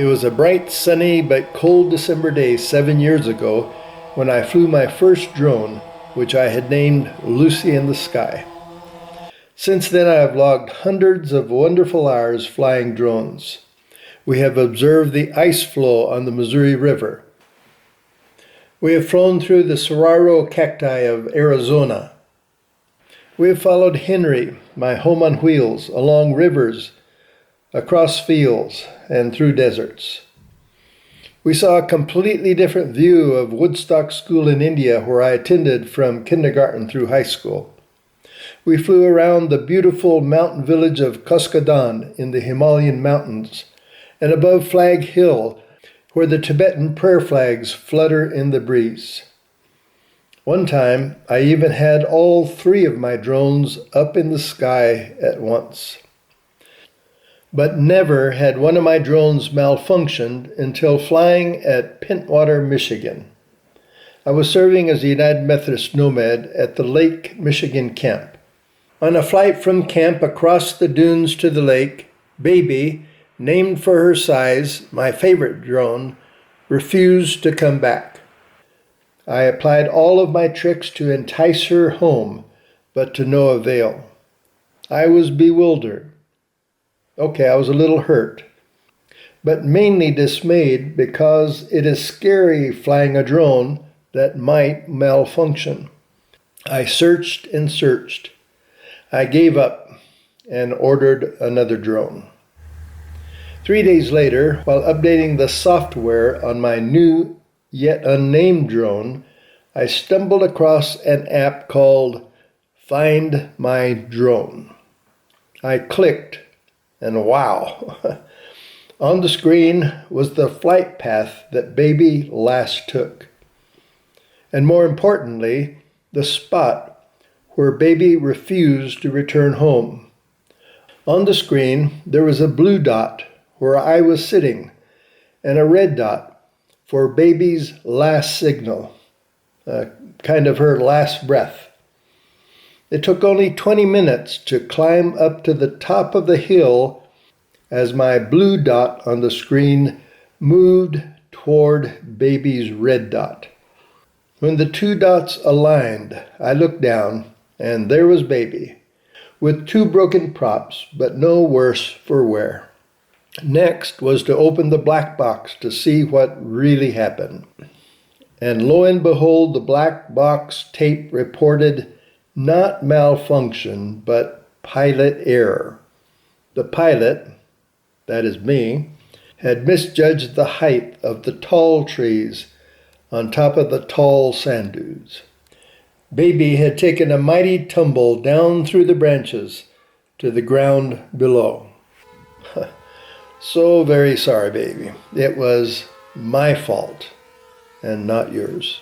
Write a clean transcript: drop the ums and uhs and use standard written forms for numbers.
It was a bright, sunny, but cold December day 7 years ago when I flew my first drone, which I had named Lucy in the Sky. Since then, I have logged hundreds of wonderful hours flying drones. We have observed the ice flow on the Missouri River. We have flown through the saguaro cacti of Arizona. We have followed Henry, my home on wheels, along rivers, across fields, and through deserts. We saw a completely different view of Woodstock School in India, where I attended from kindergarten through high school. We flew around the beautiful mountain village of Cuscaden in the Himalayan mountains, and above Flag Hill, where the Tibetan prayer flags flutter in the breeze. One time, I even had all 3 of my drones up in the sky at once. But never had one of my drones malfunctioned until flying at Pentwater, Michigan. I was serving as a United Methodist nomad at the Lake Michigan camp. On a flight from camp across the dunes to the lake, Baby, named for her size, my favorite drone, refused to come back. I applied all of my tricks to entice her home, but to no avail. I was bewildered. Okay, I was a little hurt, but mainly dismayed because it is scary flying a drone that might malfunction. I searched and searched. I gave up and ordered another drone. 3 days later, while updating the software on my new yet unnamed drone, I stumbled across an app called Find My Drone. I clicked, and wow, on the screen was the flight path that Baby last took. And more importantly, the spot where Baby refused to return home. On the screen, there was a blue dot where I was sitting, and a red dot for Baby's last signal, kind of her last breath. It took only 20 minutes to climb up to the top of the hill as my blue dot on the screen moved toward Baby's red dot. When the 2 dots aligned, I looked down, and there was Baby, with 2 broken props, but no worse for wear. Next was to open the black box to see what really happened. And lo and behold, the black box tape reported not malfunction, but pilot error. The pilot, that is me, had misjudged the height of the tall trees on top of the tall sand dunes. Baby had taken a mighty tumble down through the branches to the ground below. So very sorry, Baby. It was my fault and not yours.